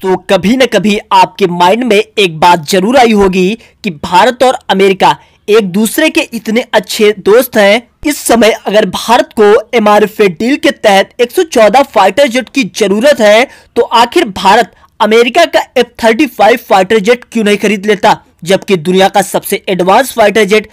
दोस्तों कभी न कभी आपके माइंड में एक बात जरूर आई होगी कि भारत और अमेरिका एक दूसरे के इतने अच्छे दोस्त हैं। इस समय अगर भारत को एमआरएफ डील के तहत 114 फाइटर जेट की जरूरत है तो आखिर भारत अमेरिका का F-35 फाइटर जेट क्यों नहीं खरीद लेता, जबकि दुनिया का सबसे एडवांस फाइटर जेट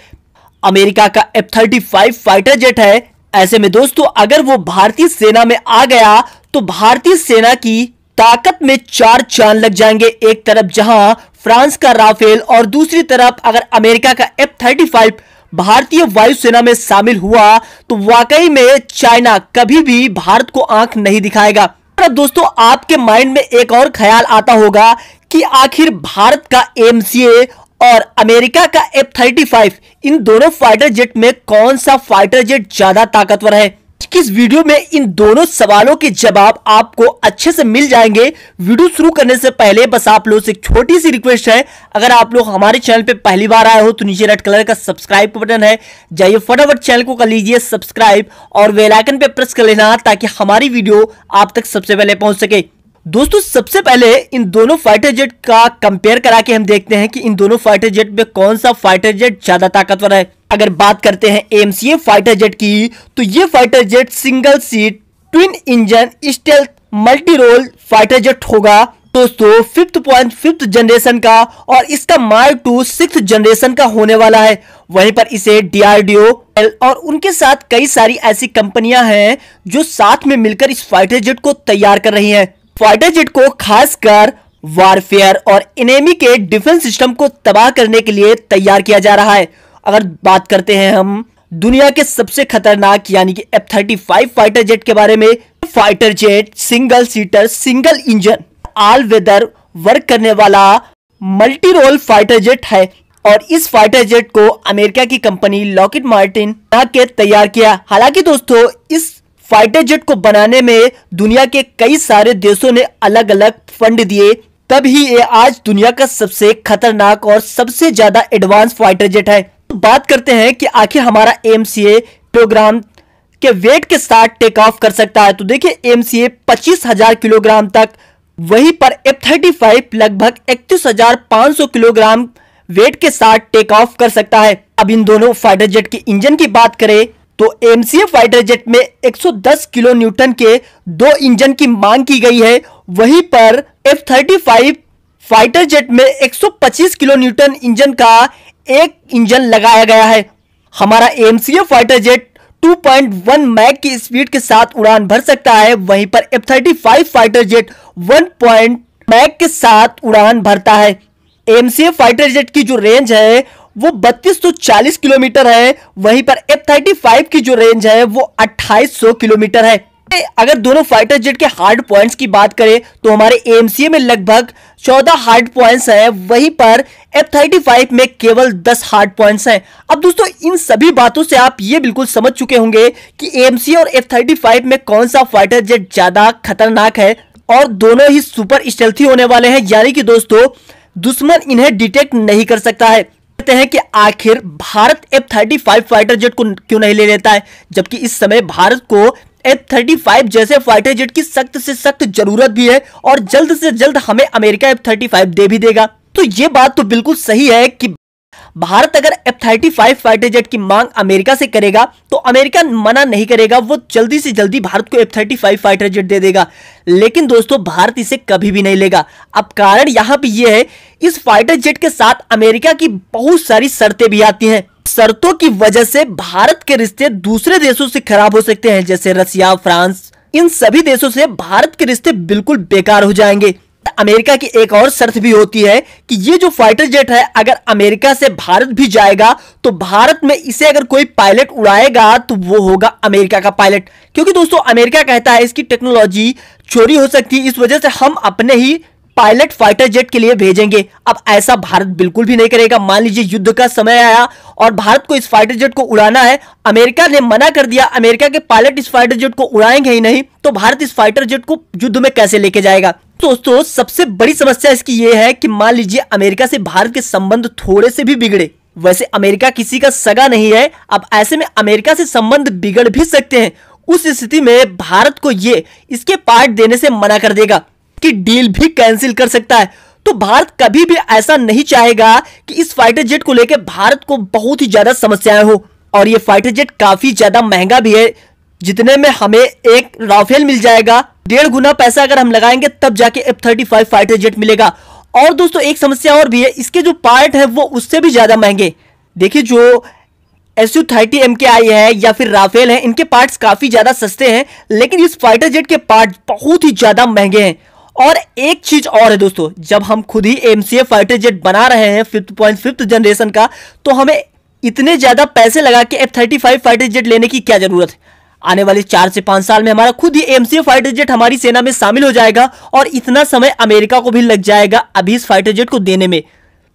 अमेरिका का F-35 फाइटर जेट है। ऐसे में दोस्तों अगर वो भारतीय सेना में आ गया तो भारतीय सेना की ताकत में चार चांद लग जाएंगे। एक तरफ जहां फ्रांस का राफेल और दूसरी तरफ अगर अमेरिका का F-35 भारतीय वायुसेना में शामिल हुआ तो वाकई में चाइना कभी भी भारत को आंख नहीं दिखाएगा। दोस्तों आपके माइंड में एक और ख्याल आता होगा कि आखिर भारत का AMCA और अमेरिका का F-35 इन दोनों फाइटर जेट में कौन सा फाइटर जेट ज्यादा ताकतवर है। इस वीडियो में इन दोनों सवालों के जवाब आपको अच्छे से मिल जाएंगे। वीडियो शुरू करने से पहले बस आप लोगों से एक छोटी सी रिक्वेस्ट है, अगर आप लोग हमारे चैनल पे पहली बार आए हो तो नीचे रेड कलर का सब्सक्राइब का बटन है, जाइए फटाफट चैनल को कर लीजिए सब्सक्राइब और बेल आइकन पे प्रेस कर लेना ताकि हमारी वीडियो आप तक सबसे पहले पहुंच सके। दोस्तों सबसे पहले इन दोनों फाइटर जेट का कंपेयर करा के हम देखते हैं कि इन दोनों फाइटर जेट में कौन सा फाइटर जेट ज्यादा ताकतवर है। अगर बात करते हैं AMCA फाइटर जेट की तो ये fighter jet single seat twin engine stealth multi role fighter jet होगा दोस्तों, 5th जनरेशन का, और इसका मार्क 2 6th जनरेशन का होने वाला है। वहीं पर इसे DRDO और उनके साथ कई सारी ऐसी कंपनियां हैं जो साथ में मिलकर इस फाइटर जेट को तैयार कर रही हैं। फाइटर जेट को खासकर वारफेयर और एनिमी के डिफेंस सिस्टम को तबाह करने के लिए तैयार किया जा रहा है। अगर बात करते हैं हम दुनिया के सबसे खतरनाक यानी कि F-35 फाइटर जेट के बारे में, fighter jet single seater single engine all weather work करने वाला मल्टी रोल फाइटर जेट है और इस फाइटर जेट को अमेरिका की कंपनी लॉकहीड मार्टिन के तैयार किया। हालांकि दोस्तों इस फाइटर जेट को बनाने में दुनिया के कई सारे देशों ने अलग अलग फंड दिए, तभी ये आज दुनिया का सबसे खतरनाक और सबसे ज्यादा एडवांस फाइटर जेट है। बात करते हैं कि आखिर हमारा AMCA किलोग्राम के वेट के साथ टेक ऑफ कर सकता है, तो देखिए AMCA 25,000 किलोग्राम तक, वहीं पर F-35 लगभग 31,500 किलोग्राम वेट के साथ टेक ऑफ कर सकता है। अब इन दोनों फाइटर जेट के इंजन की बात करें तो AMCA फाइटर जेट में 110 किलो न्यूटन के 2 इंजन की मांग की गई है, वहीं पर F-35 फाइटर जेट में 125 किलो न्यूटन इंजन का एक इंजन लगाया गया है। हमारा AMCA फाइटर जेट 2.1 मैक की स्पीड के साथ उड़ान भर सकता है, वहीं पर F-35 फाइटर जेट 1 मैक के साथ उड़ान भरता है। AMCA फाइटर जेट की जो रेंज है वो 3240 किलोमीटर है, वहीं पर F-35 की जो रेंज है वो 2800 किलोमीटर है। अगर दोनों फाइटर जेट के हार्ड पॉइंट्स की बात करें तो हमारे AMCA में लगभग 14 हार्ड पॉइंट्स हैं, वहीं पर F-35 में केवल 10 हार्ड पॉइंट्स हैं। अब दोस्तों इन सभी बातों से आप ये बिल्कुल समझ चुके होंगे कि AMCA और F-35 में कौन सा फाइटर जेट ज्यादा खतरनाक है, और दोनों ही सुपर स्टेल्थी होने वाले हैं, यानी कि दोस्तों दुश्मन इन्हें डिटेक्ट नहीं कर सकता है। कहते हैं कि आखिर भारत F-35 फाइटर जेट को क्यों नहीं ले लेता है, जबकि इस समय भारत को F-35 जैसे फाइटर जेट की सख्त से सख्त जरूरत भी है और जल्द से जल्द हमें अमेरिका F-35 दे भी देगा। तो ये बात तो बिल्कुल सही है कि भारत अगर F-35 फाइटर जेट की मांग अमेरिका से करेगा तो अमेरिका मना नहीं करेगा, वो जल्दी से जल्दी भारत को F-35 फाइटर जेट दे देगा। लेकिन दोस्तों भारत इसे कभी भी नहीं लेगा। अब कारण यहाँ पे ये है, इस फाइटर जेट के साथ अमेरिका की बहुत सारी शर्तें भी आती हैं। शर्तों की वजह से भारत के रिश्ते दूसरे देशों से खराब हो सकते हैं, जैसे रसिया, फ्रांस, इन सभी देशों से भारत के रिश्ते बिल्कुल बेकार हो जाएंगे। अमेरिका की एक और शर्त भी होती है कि ये जो फाइटर जेट है अगर अमेरिका से भारत भी जाएगा तो भारत में इसे अगर कोई पायलट उड़ाएगा तो वो होगा अमेरिका का पायलट, क्योंकि दोस्तों अमेरिका कहता है इसकी टेक्नोलॉजी चोरी हो सकती है, इस वजह से हम अपने ही पायलट फाइटर जेट के लिए भेजेंगे। अब ऐसा भारत बिल्कुल भी नहीं करेगा। मान लीजिए युद्ध का समय आया और भारत को इस फाइटर जेट को उड़ाना है, अमेरिका ने मना कर दिया, अमेरिका के पायलट इस फाइटर जेट को उड़ाएंगे ही नहीं, तो भारत इस फाइटर जेट को युद्ध में कैसे लेके जाएगा। दोस्तों सबसे बड़ी समस्या इसकी ये है कि मान लीजिए अमेरिका से भारत के संबंध थोड़े से भी बिगड़े, वैसे अमेरिका किसी का सगा नहीं है, अब ऐसे में अमेरिका से संबंध बिगड़ भी सकते हैं। उस स्थिति में भारत को ये इसके पार्ट देने से मना कर देगा। की डील भी कैंसिल कर सकता है। तो भारत कभी भी ऐसा नहीं चाहेगा कि इस फाइटर जेट को लेकर भारत को बहुत ही ज्यादा समस्याएं हो। और ये फाइटर जेट काफी ज्यादा महंगा भी है, जितने में हमें एक राफेल मिल जाएगा। 1.5 गुना पैसा अगर हम लगाएंगे तब जाके F-35 फाइटर जेट मिलेगा। और दोस्तों एक समस्या और भी है, इसके जो पार्ट है वो उससे भी ज्यादा महंगे। देखिए जो Su-30 MKI है या फिर राफेल है, इनके पार्ट्स काफी ज्यादा सस्ते हैं, लेकिन इस फाइटर जेट के पार्ट बहुत ही ज्यादा महंगे हैं। और एक चीज और है दोस्तों, जब हम खुद ही MCA फाइटर जेट बना रहे हैं 5th जनरेशन का, तो हमें इतने ज्यादा पैसे लगा के F-35 फाइटर जेट लेने की क्या जरूरत है। आने वाले 4 से 5 साल में हमारा खुद ही MCA फाइटर जेट हमारी सेना में शामिल हो जाएगा और इतना समय अमेरिका को भी लग जाएगा अभी इस फाइटर जेट को देने में।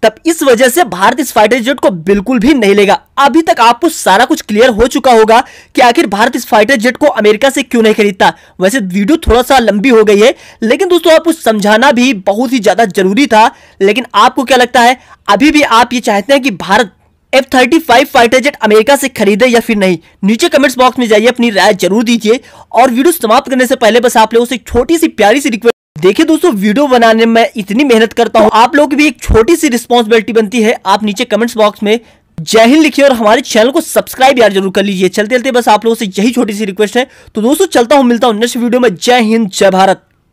तब इस वजह से भारत इस फाइटर जेट को बिल्कुल भी नहीं लेगा। अभी तक आपको सारा कुछ क्लियर हो चुका होगा कि आखिर भारत इस फाइटर जेट को अमेरिका से क्यों नहीं खरीदता। वैसे वीडियो थोड़ा सा लंबी हो गई है, लेकिन दोस्तों आपको समझाना भी बहुत ही ज्यादा जरूरी था। लेकिन आपको क्या लगता है, अभी भी आप ये चाहते हैं कि Bharat F-35 fighter jet America से खरीदे या फिर नहीं? नीचे कमेंट्स बॉक्स में जाइए, अपनी राय जरूर दीजिए। और वीडियो समाप्त करने से पहले बस आप लोगों से एक छोटी सी प्यारी सी रिक्वेस्ट। देखिए दोस्तों, वीडियो बनाने में इतनी मेहनत करता हूं, आप लोग की भी एक छोटी सी रिस्पॉन्सिबिलिटी बनती है। आप नीचे कमेंट्स बॉक्स में जय हिंद लिखिए और हमारे चैनल को सब्सक्राइब यार जरूर कर लीजिए। चलते चलते बस आप लोगों से यही छोटी सी रिक्वेस्ट है। तो दोस्तों चलता हूं, मिलता हूं नेक्स्ट वीडियो में। जय हिंद, जय भारत।